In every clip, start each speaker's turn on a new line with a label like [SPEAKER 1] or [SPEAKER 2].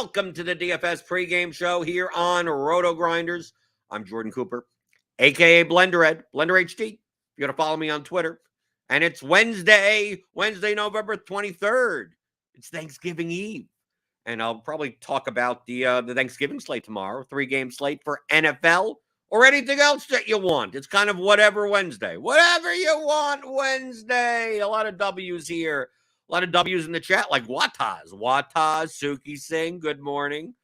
[SPEAKER 1] welcome to the DFS pregame show here on RotoGrinders. I'm Jordan Cooper, a.k.a. BlenderEd, Blender HD. You got to follow me on Twitter. And it's Wednesday, November 23rd. It's Thanksgiving Eve. And I'll probably talk about the Thanksgiving slate tomorrow, 3-game slate for NFL or anything else that you want. It's kind of whatever Wednesday. Whatever you want Wednesday. A lot of W's here. A lot of W's in the chat, like Wataz, Suki Singh, good morning.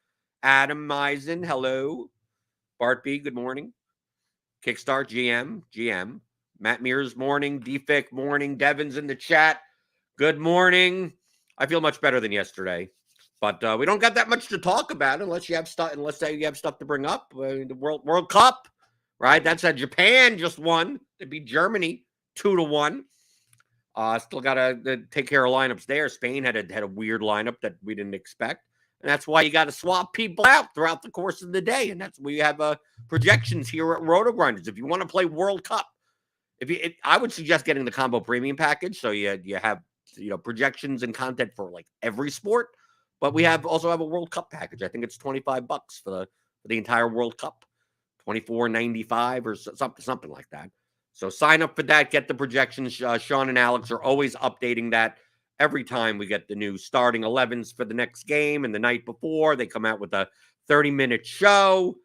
[SPEAKER 1] Adam Meisen, hello. Bart B, good morning. Kickstart, GM. Matt Mears, morning. DFIC, morning. Devin's in the chat, good morning. I feel much better than yesterday, but we don't got that much to talk about unless you have stuff. Unless you have stuff to bring up. The World Cup, right? That's Japan just won. It'd be Germany 2-1. Still got to take care of lineups there. Spain had a weird lineup that we didn't expect. And that's why you got to swap people out throughout the course of the day. And that's we have projections here at RotoGrinders. If you want to play World Cup, I would suggest getting the combo premium package. So you have projections and content for like every sport. But we also have a World Cup package. I think it's $25 for the entire World Cup, $24.95 or something like that. So sign up for that, get the projections. Sean and Alex are always updating that every time we get the new starting 11s for the next game. And the night before, they come out with a 30-minute show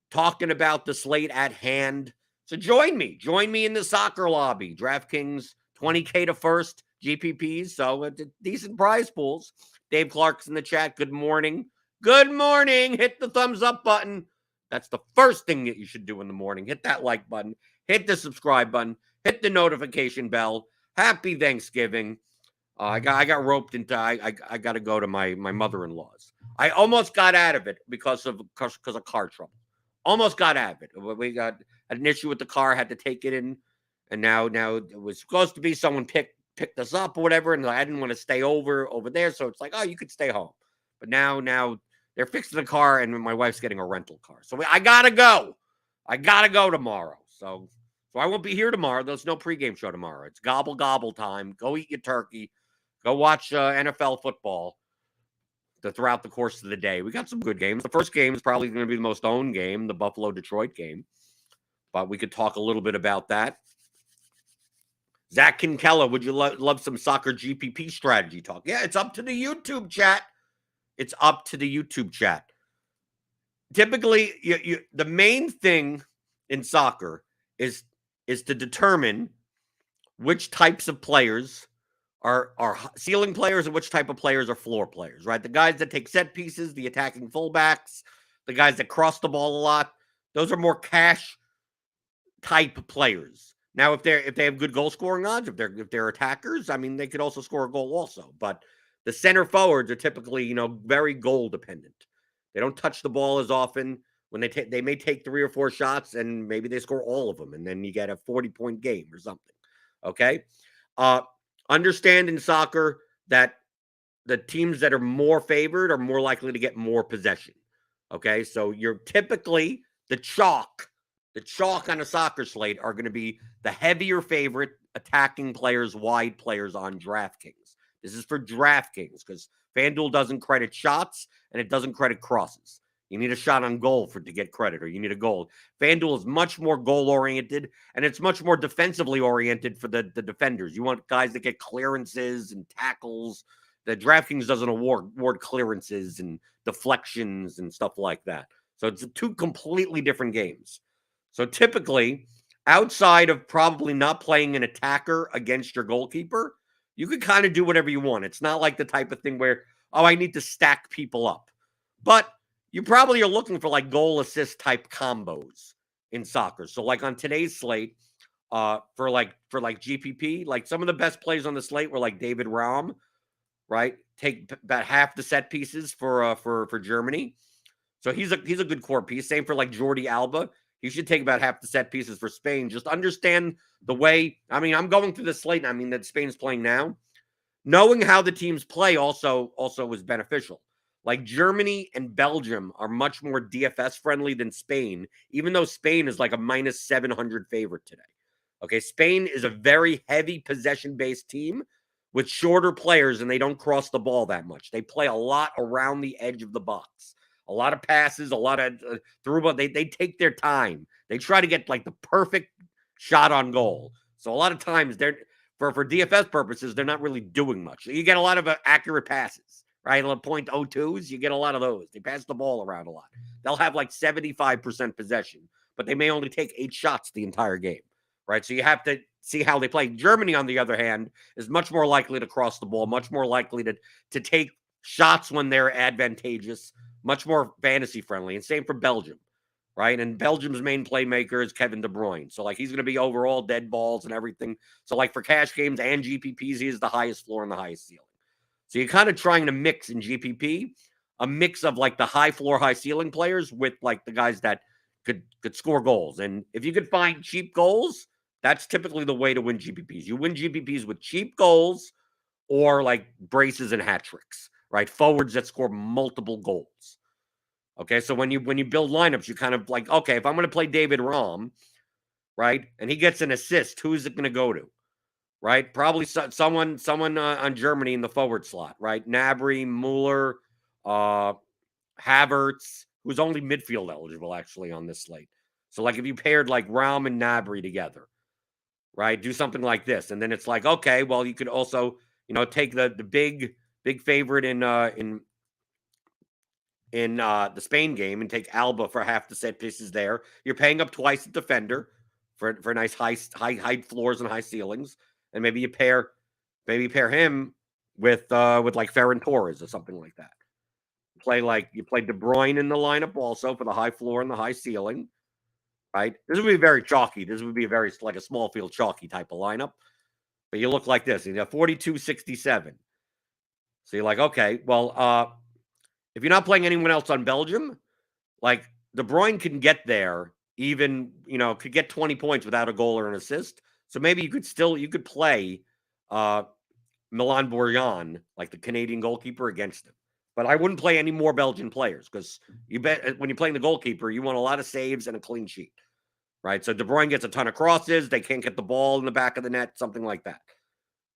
[SPEAKER 1] talking about the slate at hand. So join me in the soccer lobby. DraftKings, 20K to first, GPPs, so decent prize pools. Dave Clark's in the chat, good morning. Good morning, hit the thumbs up button. That's the first thing that you should do in the morning. Hit that like button. Hit the subscribe button. Hit the notification bell. Happy Thanksgiving. I got roped into. I got to go to my mother-in-law's. I almost got out of it because of car trouble. Almost got out of it. We got an issue with the car. Had to take it in, and now it was supposed to be someone picked us up or whatever, and I didn't want to stay over there. So it's like, oh, you could stay home. But now they're fixing the car, and my wife's getting a rental car. So I gotta go. I gotta go tomorrow. So I won't be here tomorrow. There's no pregame show tomorrow. It's gobble time. Go eat your turkey. Go watch NFL football throughout the course of the day. We got some good games. The first game is probably going to be the most owned game, the Buffalo-Detroit game. But we could talk a little bit about that. Zach Kinkella, would you love some soccer GPP strategy talk? Yeah, it's up to the YouTube chat. It's up to the YouTube chat. Typically, the main thing in soccer is to determine which types of players are ceiling players and which type of players are floor players, right? The guys that take set pieces, the attacking fullbacks, the guys that cross the ball a lot, those are more cash type players. Now, if they have good goal scoring odds, if they're attackers, I mean, they could also score a goal also. But the center forwards are typically, very goal dependent. They don't touch the ball as often. When they may take 3 or 4 shots and maybe they score all of them, and then you get a 40-point game or something. Okay, understand in soccer that the teams that are more favored are more likely to get more possession. Okay, so you're typically the chalk on a soccer slate are going to be the heavier favorite attacking players, wide players on DraftKings. This is for DraftKings because FanDuel doesn't credit shots and it doesn't credit crosses. You need a shot on goal to get credit, or you need a goal. FanDuel is much more goal-oriented, and it's much more defensively oriented for the defenders. You want guys that get clearances and tackles. The DraftKings doesn't award clearances and deflections and stuff like that. So it's 2 completely different games. So typically, outside of probably not playing an attacker against your goalkeeper, you can kind of do whatever you want. It's not like the type of thing where, I need to stack people up. But you probably are looking for like goal assist type combos in soccer. So like on today's slate, for GPP, like some of the best plays on the slate were like David Raum, right? Take about half the set pieces for Germany. So he's a good core piece. Same for like Jordi Alba. He should take about half the set pieces for Spain. Just understand the way. I mean, I'm going through the slate. I mean that Spain's playing now. Knowing how the teams play also is beneficial. Like Germany and Belgium are much more DFS friendly than Spain, even though Spain is like a minus 700 favorite today. Okay, Spain is a very heavy possession-based team with shorter players and they don't cross the ball that much. They play a lot around the edge of the box. A lot of passes, a lot of through, but they take their time. They try to get like the perfect shot on goal. So a lot of times they're for DFS purposes, they're not really doing much. You get a lot of accurate passes, right? .02s, you get a lot of those. They pass the ball around a lot. They'll have like 75% possession, but they may only take 8 shots the entire game, right? So you have to see how they play. Germany, on the other hand, is much more likely to cross the ball, much more likely to take shots when they're advantageous, much more fantasy friendly. And same for Belgium, right? And Belgium's main playmaker is Kevin De Bruyne. So, like, he's going to be overall dead balls and everything. So, like, for cash games and GPPs, he is the highest floor and the highest ceiling. So you're kind of trying to mix in GPP, a mix of, like, the high floor, high ceiling players with, like, the guys that could score goals. And if you could find cheap goals, that's typically the way to win GPPs. You win GPPs with cheap goals or, like, braces and hat tricks, right? Forwards that score multiple goals. Okay, so when you build lineups, you kind of like, okay, if I'm going to play David Raum, right, and he gets an assist, who is it going to go to, right? Probably someone on Germany in the forward slot, right? Gnabry, Mueller, Havertz, who's only midfield eligible actually on this slate. So like if you paired like Raum and Gnabry together, right, do something like this, and then it's like, okay, well you could also take the big favorite in the Spain game and take Alba for half the set pieces there. You're paying up twice at defender for nice high floors and high ceilings, and maybe you pair him with like Ferran Torres or something like that. You play De Bruyne in the lineup also for the high floor and the high ceiling, right? This would be very chalky. This would be a very like a small field chalky type of lineup. But you look like this. You have 42-67. So you're like, okay, well, if you're not playing anyone else on Belgium, like De Bruyne can get there, even could get 20 points without a goal or an assist. So maybe you could play Milan Borjan, like the Canadian goalkeeper, against him. But I wouldn't play any more Belgian players because you bet when you're playing the goalkeeper, you want a lot of saves and a clean sheet, right? So De Bruyne gets a ton of crosses. They can't get the ball in the back of the net, something like that,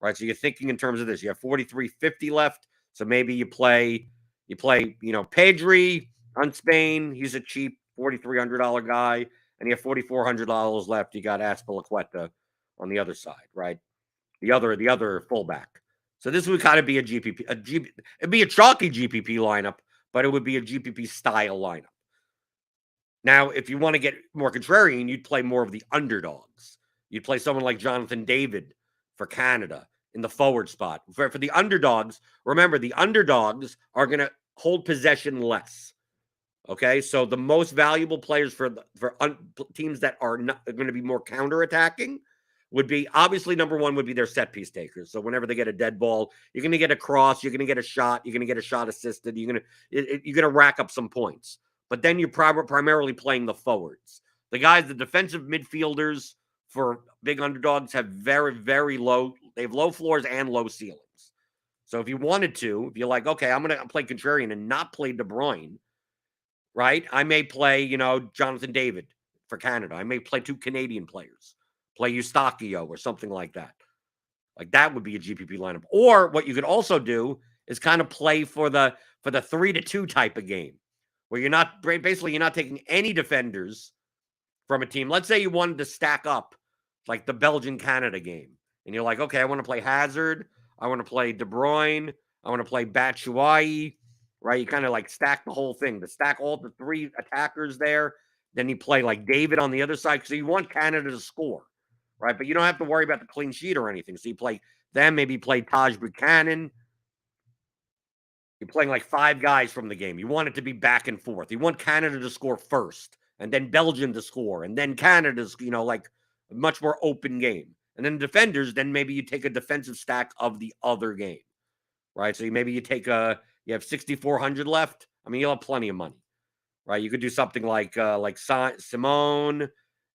[SPEAKER 1] right? So you're thinking in terms of this. You have 43.50 left. So maybe you play, Pedri on Spain. He's a cheap $4,300 guy. And you have $4,400 left. You got Azpilicueta on the other side, right? The other fullback. So this would kind of be it'd be a chalky GPP lineup, but it would be a GPP style lineup. Now, if you want to get more contrarian, you'd play more of the underdogs. You'd play someone like Jonathan David for Canada in the forward spot. For the underdogs, remember, the underdogs are going to hold possession less. Okay, so the most valuable players for teams that are going to be more counterattacking would be, obviously, number one would be their set piece takers. So whenever they get a dead ball, you're going to get a cross, you're going to get a shot, you're going to get a shot assisted, you're going to rack up some points. But then you're primarily playing the forwards. The guys, the defensive midfielders for big underdogs have very, very low. They have low floors and low ceilings. So if you wanted to, if you're like, okay, I'm going to play contrarian and not play De Bruyne, right? I may play, Jonathan David for Canada. I may play 2 Canadian players, play Eustachio or something like that. Like that would be a GPP lineup. Or what you could also do is kind of play for the 3-2 type of game, where you're not taking any defenders from a team. Let's say you wanted to stack up like the Belgian-Canada game, and you're like, okay, I want to play Hazard, I want to play De Bruyne, I want to play Batshuayi, right? You kind of like stack the whole thing, to stack all the 3 attackers there. Then you play like David on the other side, so you want Canada to score, right? But you don't have to worry about the clean sheet or anything. So you play them, maybe play Taj Buchanan. You're playing like 5 guys from the game. You want it to be back and forth. You want Canada to score first, and then Belgium to score, and then Canada's, like a much more open game. And then defenders, then maybe you take a defensive stack of the other game, right? So you have 6,400 left. I mean, you'll have plenty of money, right? You could do something like Simone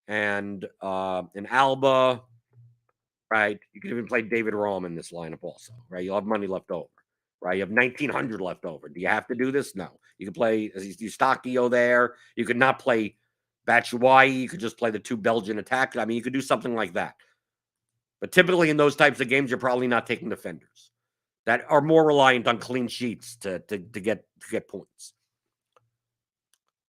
[SPEAKER 1] and Alba, right? You could even play David Raum in this lineup also, right? You'll have money left over, right? You have 1,900 left over. Do you have to do this? No. You could play Eustachio there. You could not play Batshuayi. You could just play the 2 Belgian attackers. I mean, you could do something like that. But typically in those types of games, you're probably not taking defenders that are more reliant on clean sheets to get points.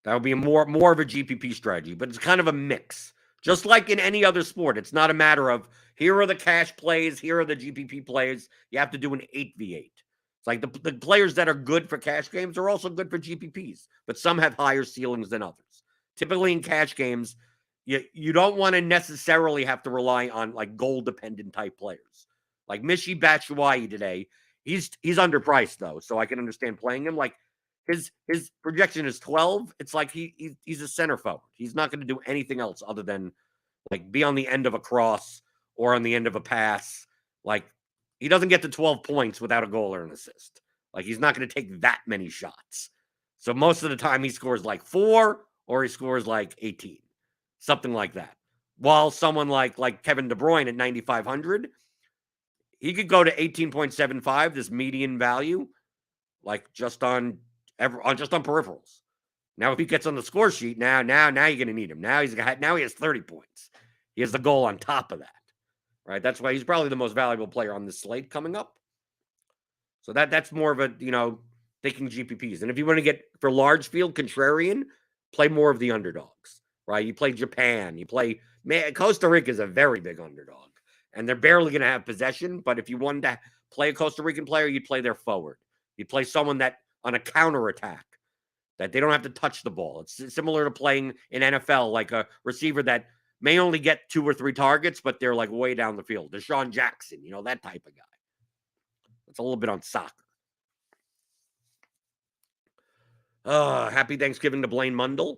[SPEAKER 1] That would be more of a GPP strategy, but it's kind of a mix. Just like in any other sport, it's not a matter of here are the cash plays, here are the GPP plays. You have to do an 8v8. It's like the players that are good for cash games are also good for GPPs, but some have higher ceilings than others. Typically in cash games, you don't want to necessarily have to rely on like goal-dependent type players. Like Michy Batshuayi today, he's underpriced though, so I can understand playing him. Like his projection is 12. It's like he's a center forward. He's not going to do anything else other than like be on the end of a cross or on the end of a pass. Like he doesn't get to 12 points without a goal or an assist. Like he's not going to take that many shots. So most of the time he scores like 4 or he scores like 18. Something like that. While someone like Kevin De Bruyne at 9,500, he could go to 18.75, this median value, like just on peripherals. Now, if he gets on the score sheet, now you're going to need him. Now he has 30 points. He has the goal on top of that, right? That's why he's probably the most valuable player on this slate coming up. So that's more of a, thinking GPPs. And if you want to get for large field contrarian, play more of the underdogs. Right? You play Japan. Costa Rica is a very big underdog. And they're barely going to have possession. But if you wanted to play a Costa Rican player, you'd play their forward. You'd play someone that on a counterattack, that they don't have to touch the ball. It's similar to playing in NFL, like a receiver that may only get 2 or 3 targets, but they're like way down the field. Deshaun Jackson, that type of guy. It's a little bit on soccer. Happy Thanksgiving to Blaine Mundell.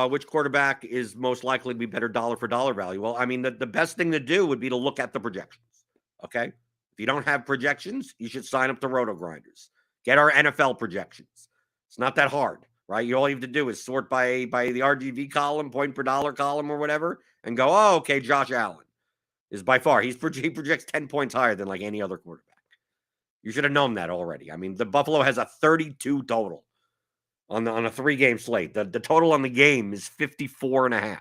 [SPEAKER 1] Which quarterback is most likely to be better dollar for dollar value? Well, I mean, the best thing to do would be to look at the projections. Okay. If you don't have projections, you should sign up to RotoGrinders. Get our NFL projections. It's not that hard, right? All you have to do is sort by the RGV column, point per dollar column or whatever, and go, oh, okay, Josh Allen is by far, he projects 10 points higher than like any other quarterback. You should have known that already. I mean, the Buffalo has a 32 total. On a 3-game slate. The total on the game is 54.5.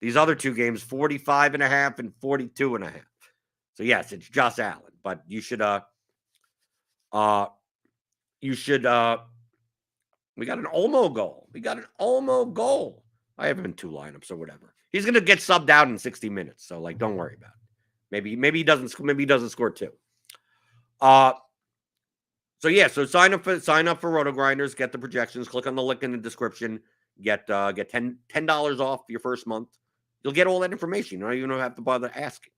[SPEAKER 1] These other 2 games, 45.5 and 42.5. So yes, it's Josh Allen, but you should we got an Olmo goal. I have him in 2 lineups or whatever. He's going to get subbed out in 60 minutes, so like don't worry about it. Maybe he doesn't score 2. So sign up for RotoGrinders, get the projections, click on the link in the description, get $10 off your first month. You'll get all that information. You don't even have to bother asking.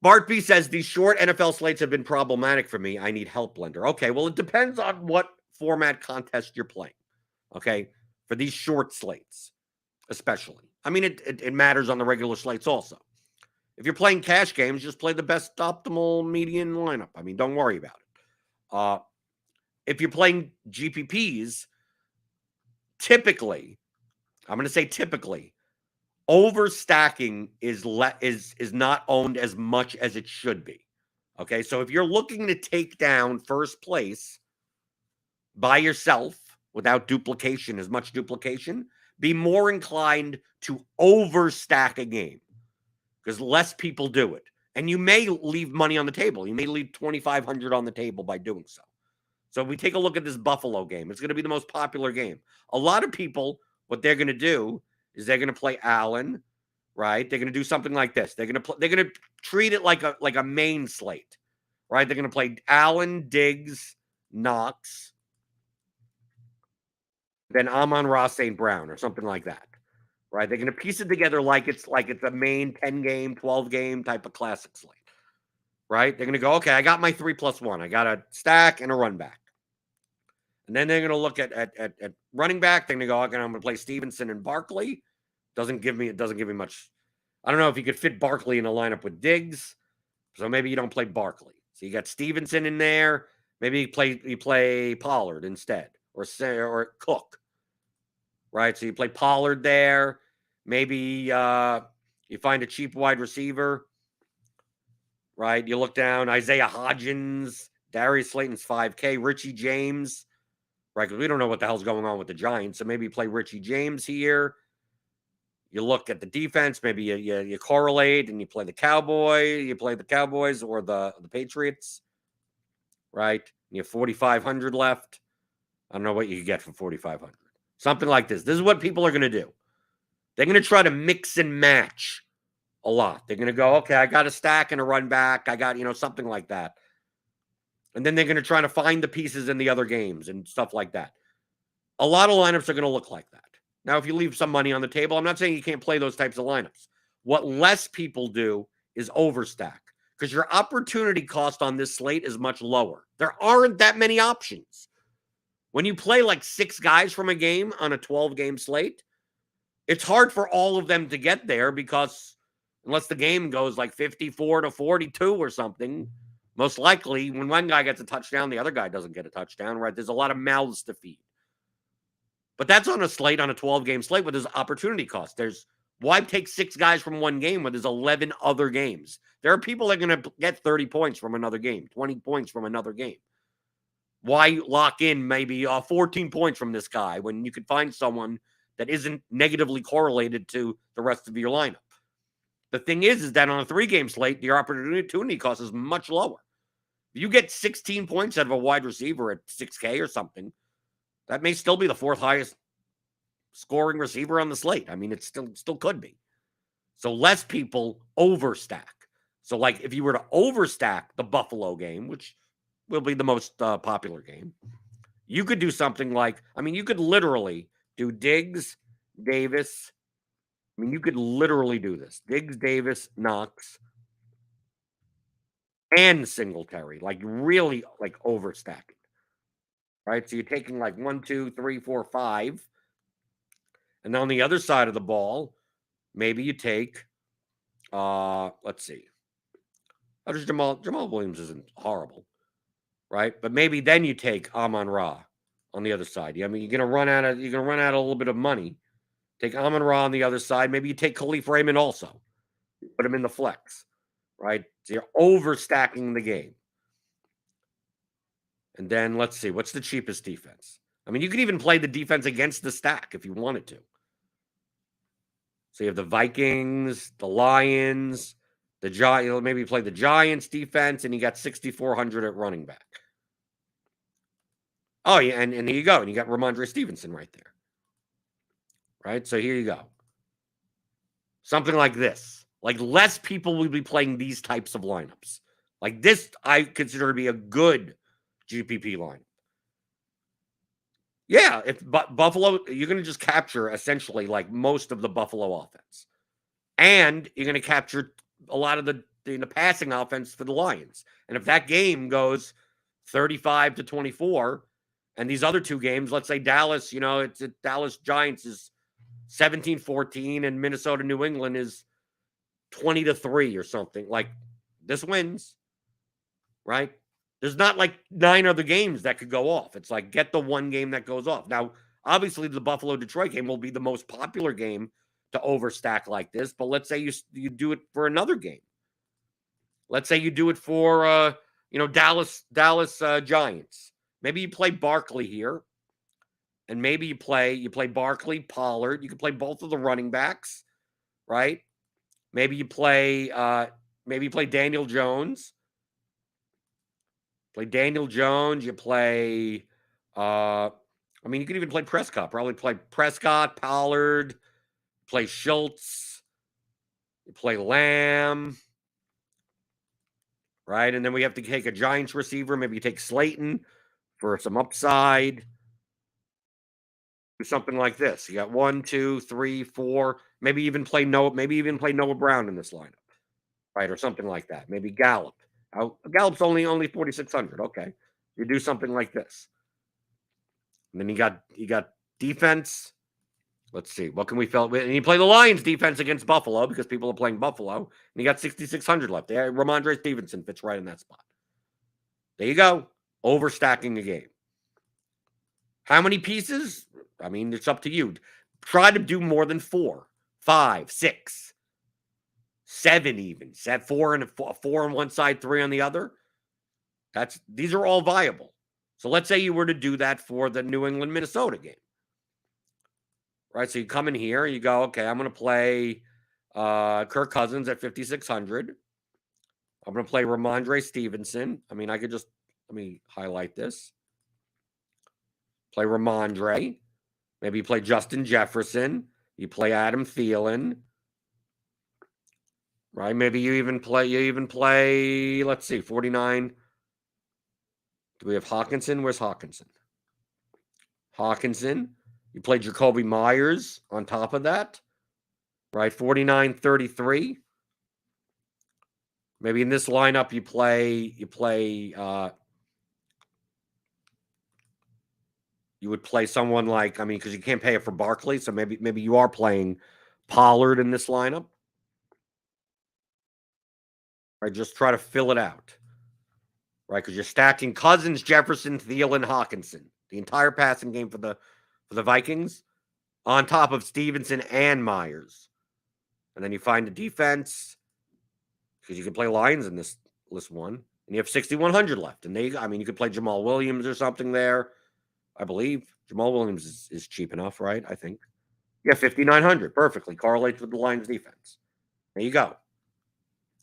[SPEAKER 1] Bart B says, these short NFL slates have been problematic for me. I need help, Blender. Okay, well, it depends on what format contest you're playing. Okay, for these short slates, especially. I mean, it matters on the regular slates also. If you're playing cash games, just play the best optimal median lineup. I mean, don't worry about it. If you're playing GPPs, typically, overstacking is not owned as much as it should be. Okay, so if you're looking to take down first place by yourself without as much duplication, be more inclined to overstack a game. Because less people do it. And you may leave money on the table. You may leave $2,500 on the table by doing so. So if we take a look at this Buffalo game, it's going to be the most popular game. A lot of people, what they're going to do is they're going to play Allen, right? They're going to do something like this. They're going to treat it like a main slate, right? They're going to play Allen, Diggs, Knox, then Amon-Ra St. Brown or something like that. Right, they're going to piece it together like it's a main 10-game, 12-game type of classic slate. Right, they're going to go, okay, I got my 3+1. I got a stack and a run back, and then they're going to look at running back. They're going to go, okay, I'm going to play Stevenson and Barkley. Doesn't give me much. I don't know if you could fit Barkley in a lineup with Diggs, so maybe you don't play Barkley. So you got Stevenson in there. Maybe you play Pollard instead, or Cook. Right, so you play Pollard there. Maybe you find a cheap wide receiver. Right, you look down, Isaiah Hodgins, Darius Slayton's 5K, Richie James. Right, because we don't know what the hell's going on with the Giants, so maybe you play Richie James here. You look at the defense, maybe you correlate and you play the Cowboys or the Patriots, right? You have 4,500 left. I don't know what you could get for 4,500. Something like this. This is what people are going to do. They're going to try to mix and match a lot. They're going to go, okay, I got a stack and a run back. I got, something like that. And then they're going to try to find the pieces in the other games and stuff like that. A lot of lineups are going to look like that. Now, if you leave some money on the table, I'm not saying you can't play those types of lineups. What less people do is overstack because your opportunity cost on this slate is much lower. There aren't that many options. When you play like 6 guys from a game on a 12-game slate, it's hard for all of them to get there because unless the game goes like 54-42 or something, most likely when one guy gets a touchdown, the other guy doesn't get a touchdown, right? There's a lot of mouths to feed. But that's on a 12-game slate where there's opportunity cost. Why take 6 guys from one game when there's 11 other games? There are people that are going to get 30 points from another game, 20 points from another game. Why lock in maybe 14 points from this guy when you could find someone that isn't negatively correlated to the rest of your lineup? The thing is that on a 3-game slate, your opportunity cost is much lower. If you get 16 points out of a wide receiver at 6K or something, that may still be the 4th highest scoring receiver on the slate. I mean, it still could be. So less people overstack. So like if you were to overstack the Buffalo game, which will be the most popular game, you could do something like, you could literally do Diggs, Davis. You could literally do this. Diggs, Davis, Knox, and Singletary. Like really like overstacking. Right? So you're taking like 1, 2, 3, 4, 5. And on the other side of the ball, maybe you take, let's see. Jamal Williams isn't horrible, right? But maybe then you take Amon-Ra on the other side. You're gonna run out of a little bit of money. Take Amon-Ra on the other side. Maybe you take Khalif Raymond also. Put him in the flex, right? So you're overstacking the game. And then let's see, what's the cheapest defense? You could even play the defense against the stack if you wanted to. So you have the Vikings, the Lions, the Giants. Maybe play the Giants defense, and you got 6,400 at running back. Oh, yeah, and here you go. And you got Ramondre Stevenson right there. Right? So here you go. Something like this. Like less people will be playing these types of lineups. Like this, I consider to be a good GPP lineup. Yeah, if Buffalo, you're going to just capture essentially like most of the Buffalo offense. And you're going to capture a lot of the passing offense for the Lions. And if that game goes 35-24, and these other 2 games, let's say Dallas, it's Dallas Giants is 17-14, and Minnesota New England is 20-3 or something. Like this wins, right? There's not like 9 other games that could go off. It's like get the one game that goes off. Now, obviously, the Buffalo-Detroit game will be the most popular game to overstack like this. But let's say you do it for another game. Let's say you do it for Dallas Giants. Maybe you play Barkley here, and maybe you play Barkley, Pollard. You can play both of the running backs, right? Maybe you play Daniel Jones. Play Daniel Jones. You play, you could even play Prescott. Probably play Prescott, Pollard, play Schultz, you play Lamb, right? And then we have to take a Giants receiver. Maybe you take Slayton for some upside. Do something like this. You got 1, 2, 3, 4. Maybe even play Noah Brown in this lineup, right? Or something like that. Maybe Gallup. Gallup's only 4,600. Okay, you do something like this, and then you got defense. Let's see, what can we fill? And you play the Lions defense against Buffalo because people are playing Buffalo, and you got 6,600 left. There, Ramondre Stevenson fits right in that spot. There you go, overstacking a game. How many pieces? It's up to you. Try to do more than 4, 5, 6. 7 even. 4 on one side, 3 on the other. These are all viable. So let's say you were to do that for the New England Minnesota game. right? So you come in here, you go, okay, I'm going to play Kirk Cousins at 5,600. I'm going to play Ramondre Stevenson. I mean, I could just, let me highlight this. Play Ramondre. Maybe you play Justin Jefferson. You play Adam Thielen. Right? Maybe you even play, let's see, 49. Do we have Hawkinson? Where's Hawkinson? Hawkinson. You play Jacoby Myers on top of that. Right? 49-33. Maybe in this lineup you would play someone like, I mean, because you can't pay it for Barkley, so maybe you are playing Pollard in this lineup. Right? Just try to fill it out. Right? Because you're stacking Cousins, Jefferson, Thielen, Hawkinson. The entire passing game for the Vikings on top of Stevenson and Myers. And then you find the defense, because you can play Lions in this one, and you have 6,100 left. And you could play Jamal Williams or something there. I believe Jamal Williams is cheap enough, right? I think. Yeah, 5,900. Perfectly correlates with the Lions defense. There you go.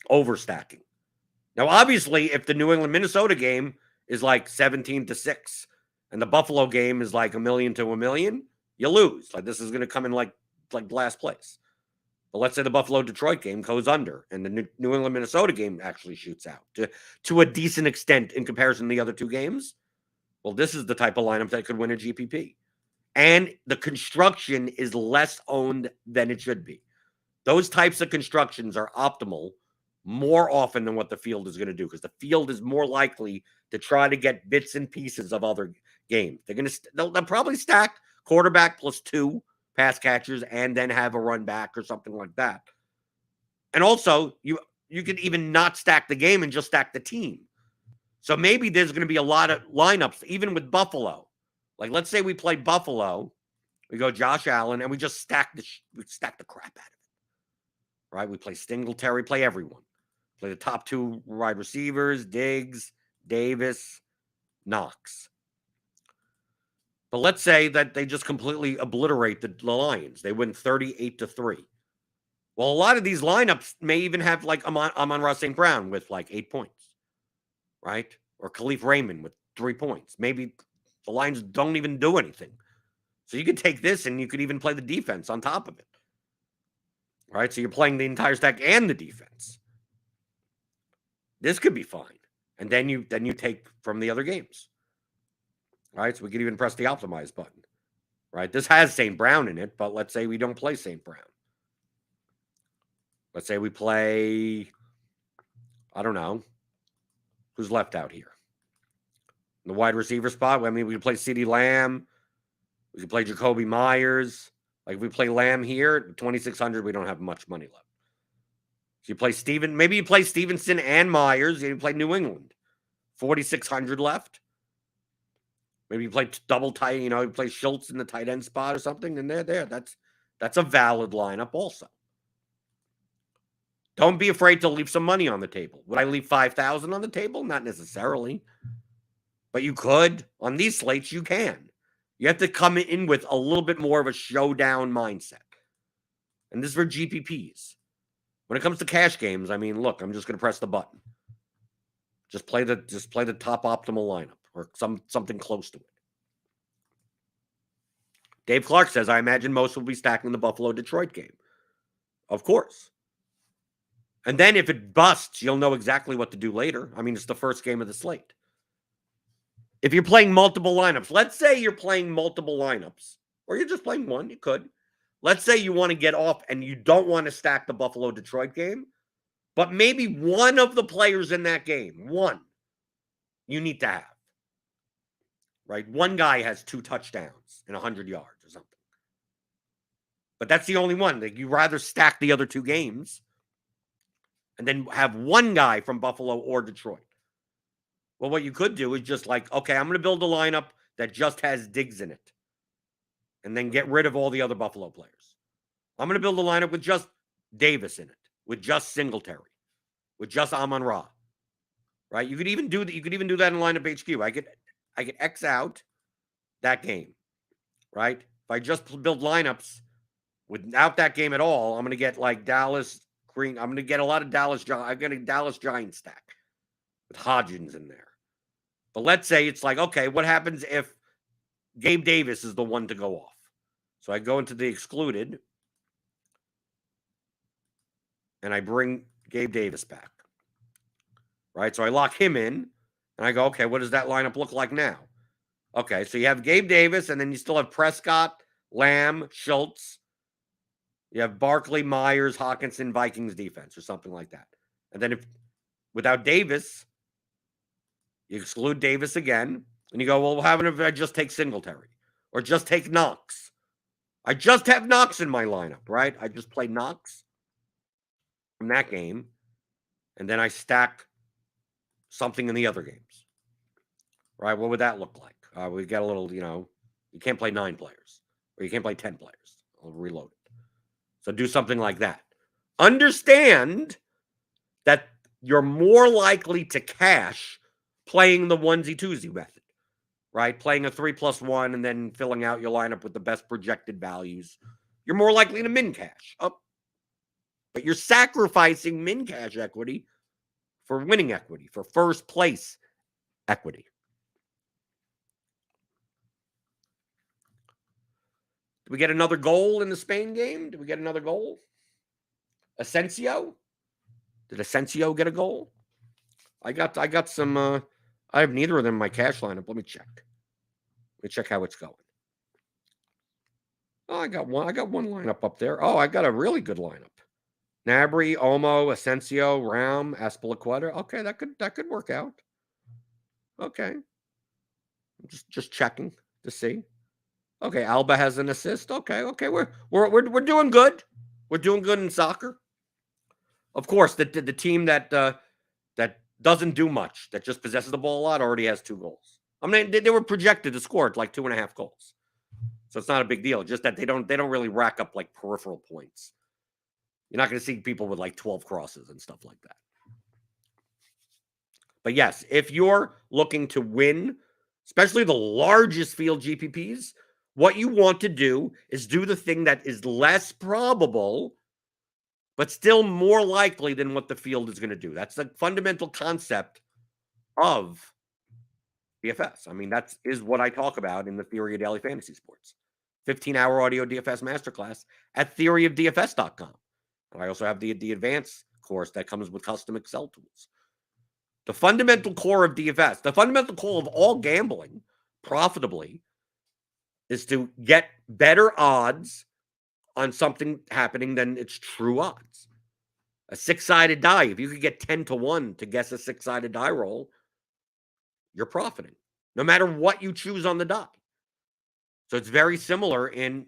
[SPEAKER 1] Overstacking. Now, obviously, if the New England Minnesota game is like 17-6 and the Buffalo game is like 1,000,000 to 1,000,000, you lose. Like, this is going to come in like last place. But let's say the Buffalo Detroit game goes under and the New England Minnesota game actually shoots out to a decent extent in comparison to the other two games. Well, this is the type of lineup that could win a GPP. And the construction is less owned than it should be. Those types of constructions are optimal more often than what the field is going to do, because the field is more likely to try to get bits and pieces of other games. They'll probably stack quarterback plus 2 pass catchers and then have a run back or something like that. And also, you could even not stack the game and just stack the team. So maybe there's going to be a lot of lineups, even with Buffalo. Like, let's say we play Buffalo, we go Josh Allen, and we just stack the crap out of it. Right? We play Singletary, play everyone. Play the top 2 wide receivers, Diggs, Davis, Knox. But let's say that they just completely obliterate the Lions. They win 38-3. Well, a lot of these lineups may even have like Amon-Ra St. Brown with like 8 points, right? Or Khalif Raymond with 3 points. Maybe the Lions don't even do anything. So you could take this and you could even play the defense on top of it, right? So you're playing the entire stack and the defense. This could be fine. And then you take from the other games. Right? So we could even press the optimize button. Right? This has St. Brown in it, but let's say we don't play St. Brown. Let's say we play, I don't know, who's left out here? In the wide receiver spot, I mean, we could play CeeDee Lamb. We could play Jacoby Myers. Like, if we play Lamb here, 2,600, we don't have much money left. So you play maybe you play Stevenson and Myers, and you play New England. 4,600 left. Maybe you play double tight, you play Schultz in the tight end spot or something, and they're there. That's a valid lineup also. Don't be afraid to leave some money on the table. Would I leave 5,000 on the table? Not necessarily. But you could. On these slates, you can. You have to come in with a little bit more of a showdown mindset. And this is for GPPs. When it comes to cash games, I mean, look, I'm just going to press the button. Just play the top optimal lineup or something close to it. Dave Clark says, I imagine most will be stacking the Buffalo-Detroit game. Of course. And then if it busts, you'll know exactly what to do later. I mean, it's the first game of the slate. If you're playing multiple lineups, let's say you're playing multiple lineups, or you're just playing one, you could. Let's say you want to get off and you don't want to stack the Buffalo-Detroit game, but maybe one of the players in that game, one, you need to have. Right? One guy has 2 touchdowns and 100 yards or something. But that's the only one. Like, you rather stack the other 2 games and then have one guy from Buffalo or Detroit. Well, what you could do is just like, okay, I'm going to build a lineup that just has Diggs in it and then get rid of all the other Buffalo players. I'm going to build a lineup with just Davis in it, with just Singletary, with just Amon-Ra. Right? You could even do that. You could even do that in lineup HQ. I could X out that game, right? if I just build lineups without that game at all, I'm going to get like Dallas Green. I'm going to get a lot of Dallas. I'm going to Dallas Giants stack with Hodgins in there. But let's say it's like, okay, what happens if Gabe Davis is the one to go off? So I go into the excluded and I bring Gabe Davis back. Right? So I lock him in and I go, okay, what does that lineup look like now? Okay, so you have Gabe Davis and then you still have Prescott, Lamb, Schultz. You have Barkley, Myers, Hawkinson, Vikings defense or something like that. And then if without Davis, you exclude Davis again, and you go, well, what happens if I just take Singletary or just take Knox? I just have Knox in my lineup, right? I just play Knox from that game, and then I stack something in the other games, right? What would that look like? We got a little, you can't play 9 players or you can't play 10 players. I'll reload it. So do something like that. Understand that you're more likely to cash playing the onesie-twosie method, right? Playing a 3+1 and then filling out your lineup with the best projected values. You're more likely to min cash up. But you're sacrificing min cash equity for winning equity, for first place equity. Did we get another goal in the Spain game? Did we get another goal? Asensio? Did Asensio get a goal? I got some I have neither of them in my cash lineup. Let me check. Let me check how it's going. Oh, I got one lineup up there. Oh, I got a really good lineup. Gnabry, Olmo, Asensio, Ram, Aspilicueta. Okay, that could work out. Okay. Just checking to see. Okay, Alba has an assist. Okay, we're doing good. We're doing good in soccer. Of course, the team that doesn't do much, that just possesses the ball a lot, already has 2 goals. I mean, they were projected to score like 2.5 goals, so it's not a big deal. Just that they don't really rack up like peripheral points. You're not going to see people with like 12 crosses and stuff like that. But yes, if you're looking to win, especially the largest field GPPs, what you want to do is do the thing that is less probable, but still more likely than what the field is going to do. That's the fundamental concept of DFS. I mean, that is what I talk about in the Theory of Daily Fantasy Sports. 15-hour audio DFS masterclass at theoryofdfs.com. And I also have the advanced course that comes with custom Excel tools. The fundamental core of DFS, the fundamental core of all gambling profitably, is to get better odds on something happening than its true odds. A 6-sided die, if you could get 10-1 to guess a 6-sided die roll, you're profiting, no matter what you choose on the die. So it's very similar in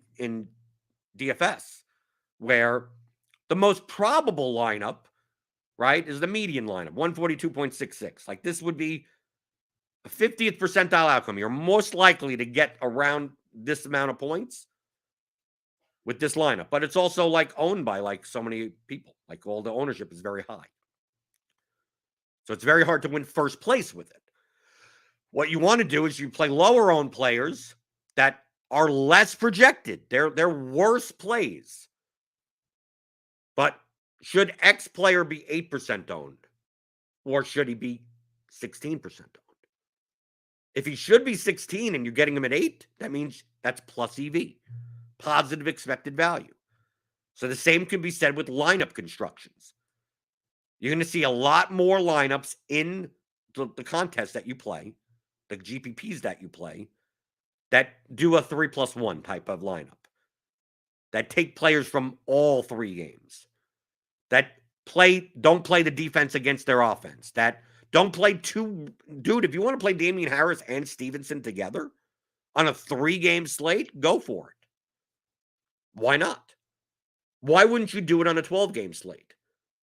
[SPEAKER 1] DFS, where the most probable lineup, right, is the median lineup, 142.66. Like this would be a 50th percentile outcome. You're most likely to get around this amount of points with this lineup. But it's also like owned by like so many people. Like all the ownership is very high. So it's very hard to win first place with it. What you want to do is you play lower owned players that are less projected. They're worse plays. But should X player be 8% owned? Or should he be 16% owned? If he should be 16 and you're getting him at 8, that means that's plus EV, positive expected value. So the same can be said with lineup constructions. You're going to see a lot more lineups in the contest that you play, the GPPs that you play, that do a 3+1 type of lineup, that take players from all 3 games, that don't play the defense against their offense, that don't play dude, if you want to play Damian Harris and Stevenson together on a 3-game slate, go for it. Why not? Why wouldn't you do it on a 12-game slate?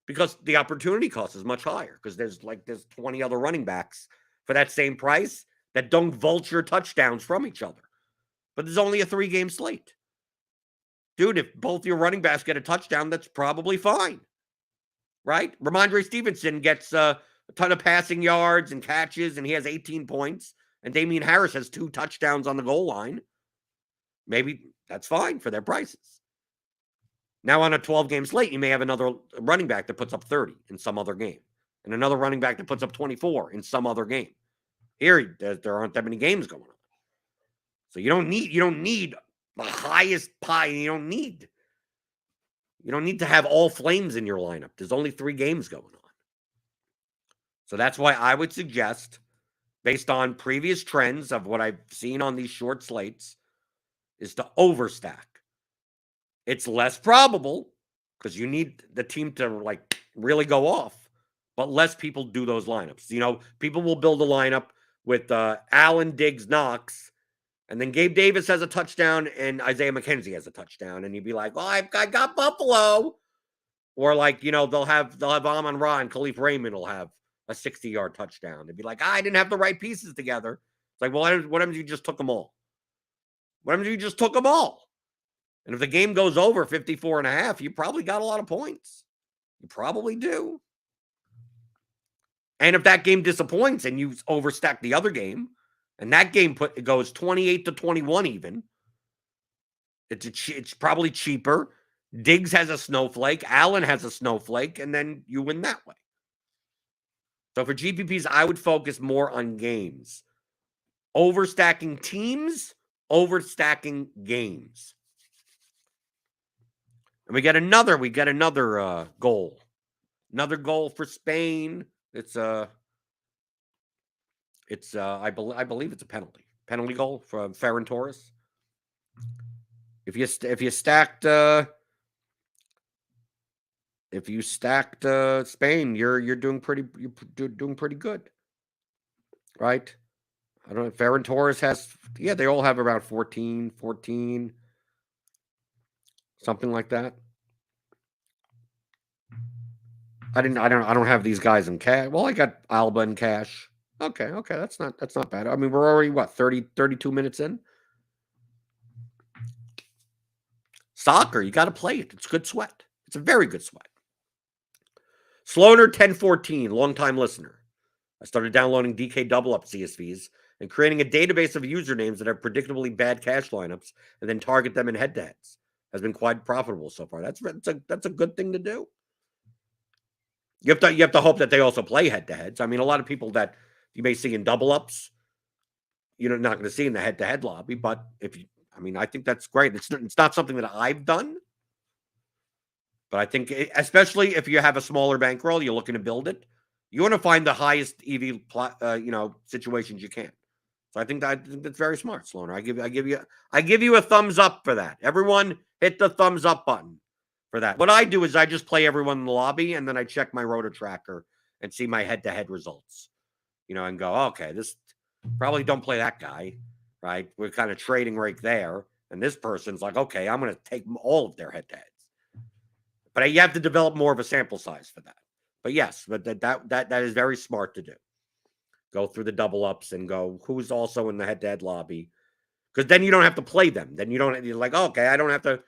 [SPEAKER 1] Because the opportunity cost is much higher, because there's 20 other running backs for that same price that don't vulture touchdowns from each other. But there's only a 3-game slate. Dude, if both your running backs get a touchdown, that's probably fine. Right? Ramondre Stevenson gets a ton of passing yards and catches, and he has 18 points. And Damian Harris has 2 touchdowns on the goal line. Maybe that's fine for their prices. Now on a 12-game slate, you may have another running back that puts up 30 in some other game, and another running back that puts up 24 in some other game. Here, there aren't that many games going on. So you don't need the highest pie. You don't need to have all flames in your lineup. There's only 3 games going on. So that's why I would suggest, based on previous trends of what I've seen on these short slates, is to overstack. It's less probable because you need the team to like really go off, but less people do those lineups. People will build a lineup with Allen, Diggs, Knox, and then Gabe Davis has a touchdown and Isaiah McKenzie has a touchdown, and you'd be like, "Well, I got Buffalo," or like they'll have Amon-Ra and Khalif Raymond will have a 60-yard touchdown. They'd be like, "I didn't have the right pieces together." It's like, well, what happens if you just took them all? What happens if you just took them all? And if the game goes over 54.5, you probably got a lot of points. You probably do. And if that game disappoints and you overstack the other game, and that game goes 28-21 even, it's probably cheaper. Diggs has a snowflake. Allen has a snowflake, and then you win that way. So for GPPs, I would focus more on games. Overstacking teams, overstacking games. And we get another goal. Another goal for Spain. I believe it's a penalty goal from Ferran Torres. If you stacked Spain, you're doing pretty good, right? I don't know. Ferran Torres has, they all have around 14, something like that. I don't have these guys in cash. Well, I got Alba in cash. Okay, that's not bad. I mean, we're already 32 minutes in. Soccer, you got to play it. It's good sweat. It's a very good sweat. Sloaner 1014, longtime listener. I started downloading DK double up CSVs and creating a database of usernames that have predictably bad cash lineups and then target them in head-to-heads. Has been quite profitable so far. That's a good thing to do. You have to hope that they also play head-to-heads. I mean, a lot of people that you may see in double ups, you're not going to see in the head-to-head lobby. But I think that's great. It's not something that I've done, but I think, especially if you have a smaller bankroll, you're looking to build it, you want to find the highest EV, situations you can. So I think that's very smart, Sloaner. I give you a thumbs up for that. Everyone, hit the thumbs up button for that. What I do is I just play everyone in the lobby, and then I check my roto tracker and see my head-to-head results, and go, okay, this probably don't play that guy, right? We're kind of trading right there, and this person's like, okay, I'm going to take all of their head-to-heads. But you have to develop more of a sample size for that. But yes, but that is very smart to do. Go through the double ups and go, who's also in the head-to-head lobby? Because then you don't have to play them. Then you're like, oh, okay, I don't have to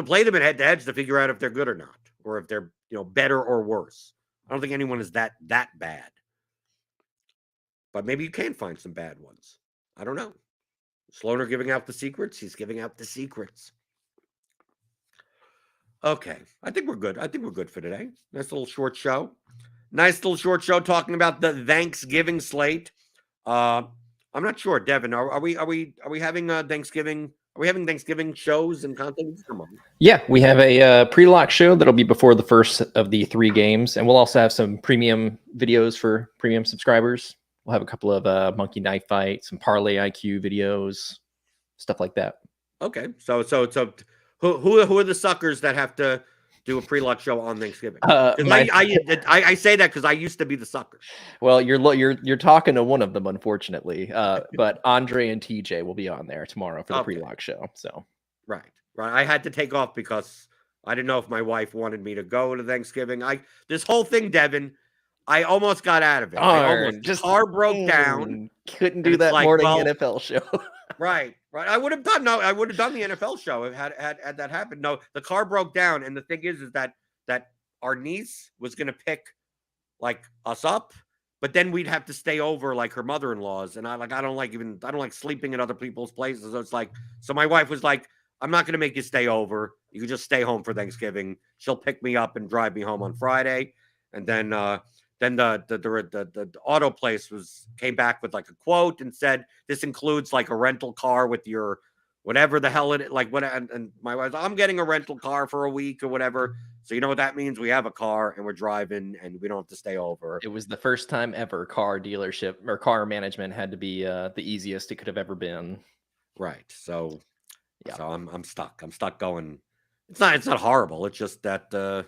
[SPEAKER 1] play them in head-to-heads to figure out if they're good or not, or if they're better or worse. I don't think anyone is that bad. But maybe you can find some bad ones. I don't know. Sloaner giving out the secrets. He's giving out the secrets. Okay, I think we're good. I think we're good for today. Nice little short show. Talking about the Thanksgiving slate. I'm not sure, Devin. Are we having Thanksgiving? Are we having Thanksgiving shows and content?
[SPEAKER 2] Yeah, we have a pre-lock show that'll be before the first of the 3 games, and we'll also have some premium videos for premium subscribers. We'll have a couple of Monkey Knife Fight, some Parlay IQ videos, stuff like that.
[SPEAKER 1] Okay, so who are the suckers that have to do a pre-lock show on Thanksgiving? I say that because I used to be the sucker.
[SPEAKER 2] Well, you're talking to one of them, unfortunately. But Andre and TJ will be on there tomorrow for the pre-lock show. So
[SPEAKER 1] right. I had to take off because I didn't know if my wife wanted me to go to Thanksgiving. This whole thing, Devin, I almost got out of it. The car broke down.
[SPEAKER 2] Couldn't do that morning NFL show.
[SPEAKER 1] Right. I would have done the NFL show if had that happened. No, the car broke down, and the thing is that our niece was going to pick like us up, but then we'd have to stay over like her mother-in-law's, and I don't like sleeping at other people's places. So it's like, so my wife was like, I'm not going to make you stay over. You can just stay home for Thanksgiving. She'll pick me up and drive me home on Friday, and then the auto place came back with like a quote and said this includes like a rental car with your whatever the hell it like what, and my wife's like, I'm getting a rental car for a week or whatever. So you know what that means? We have a car and we're driving and we don't have to stay over.
[SPEAKER 2] It was the first time ever car dealership or car management had to be the easiest it could have ever been.
[SPEAKER 1] Right. So
[SPEAKER 2] yeah.
[SPEAKER 1] So I'm stuck. I'm stuck going. It's not horrible. It's just that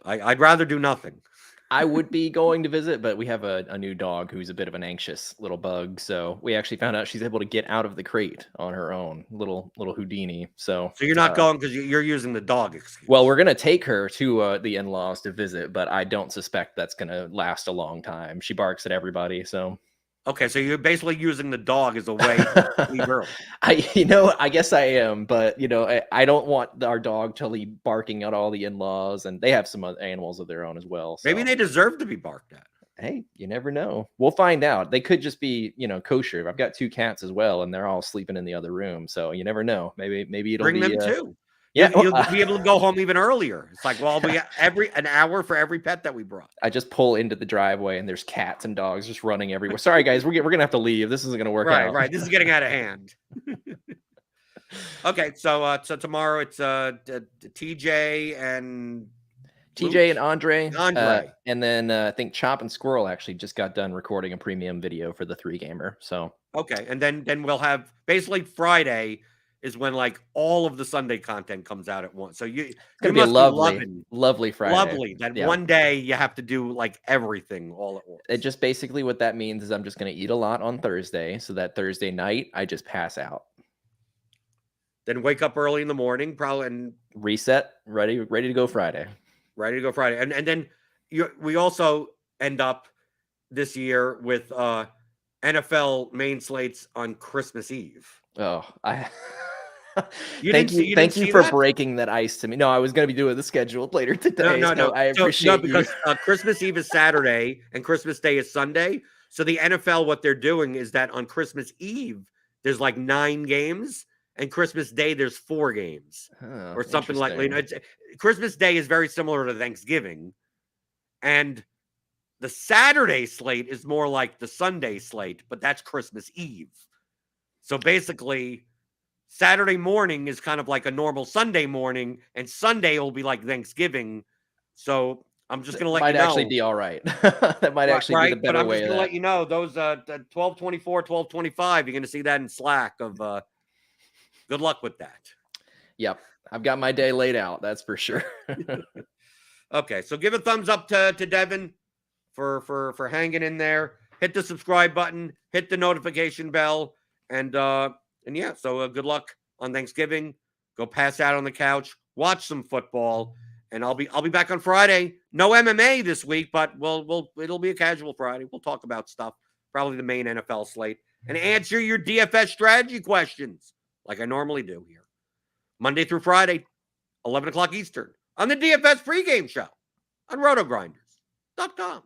[SPEAKER 1] I'd rather do nothing.
[SPEAKER 2] I would be going to visit, but we have a new dog who's a bit of an anxious little bug. So we actually found out she's able to get out of the crate on her own, little Houdini. So
[SPEAKER 1] you're not going because you're using the dog excuse.
[SPEAKER 2] Well, we're gonna take her to the in-laws to visit, but I don't suspect that's gonna last a long time. She barks at everybody, so.
[SPEAKER 1] Okay, so you're basically using the dog as a way to leave early.
[SPEAKER 2] I guess I am, but I don't want our dog to leave barking at all the in-laws, and they have some other animals of their own as well. So.
[SPEAKER 1] Maybe they deserve to be barked at.
[SPEAKER 2] Hey, you never know. We'll find out. They could just be, kosher. I've got 2 cats as well, and they're all sleeping in the other room, so you never know. Maybe it'll
[SPEAKER 1] bring
[SPEAKER 2] be
[SPEAKER 1] them too.
[SPEAKER 2] Yeah,
[SPEAKER 1] you'll be able to go home even earlier. It's like, well, we an hour for every pet that we brought.
[SPEAKER 2] I just pull into the driveway and there's cats and dogs just running everywhere. Sorry, guys, we're gonna have to leave. This isn't gonna work out.
[SPEAKER 1] Right. This is getting out of hand. Okay, so tomorrow it's TJ and
[SPEAKER 2] Andre.
[SPEAKER 1] Andre.
[SPEAKER 2] And then I think Chop and Squirrel actually just got done recording a premium video for the 3-gamer. So
[SPEAKER 1] okay, and then we'll have basically Friday is when like all of the Sunday content comes out at once. So it's
[SPEAKER 2] gonna be a lovely Friday.
[SPEAKER 1] Lovely that one day you have to do like everything all at once.
[SPEAKER 2] It just basically what that means is I'm just gonna eat a lot on Thursday, so that Thursday night I just pass out.
[SPEAKER 1] Then wake up early in the morning, probably, and
[SPEAKER 2] reset, ready to go Friday.
[SPEAKER 1] Ready to go Friday, and then we also end up this year with NFL main slates on Christmas Eve.
[SPEAKER 2] Oh,
[SPEAKER 1] Thank you
[SPEAKER 2] for breaking that ice to me. No, I was going to be doing the schedule later today. No. I appreciate
[SPEAKER 1] because Christmas Eve is Saturday and Christmas Day is Sunday. So the NFL, what they're doing is that on Christmas Eve there's like 9 games, and Christmas Day there's 4 games, or something like that. Christmas Day is very similar to Thanksgiving, and the Saturday slate is more like the Sunday slate, but that's Christmas Eve. So basically, Saturday morning is kind of like a normal Sunday morning, and Sunday will be like Thanksgiving. So I'm just going to let you know.
[SPEAKER 2] Might actually be all right. That might actually be the better way.
[SPEAKER 1] But I'm just going to let you know, those 12:24, 12:25, you're going to see that in Slack of good luck with that.
[SPEAKER 2] Yep. I've got my day laid out. That's for sure.
[SPEAKER 1] Okay. So give a thumbs up to Devin for hanging in there. Hit the subscribe button, hit the notification bell, and yeah, so good luck on Thanksgiving. Go pass out on the couch, watch some football, and I'll be back on Friday. No MMA this week, but it'll be a casual Friday. We'll talk about stuff, probably the main NFL slate, and answer your DFS strategy questions like I normally do here, Monday through Friday, 11 o'clock Eastern, on the DFS pregame show on RotoGrinders.com.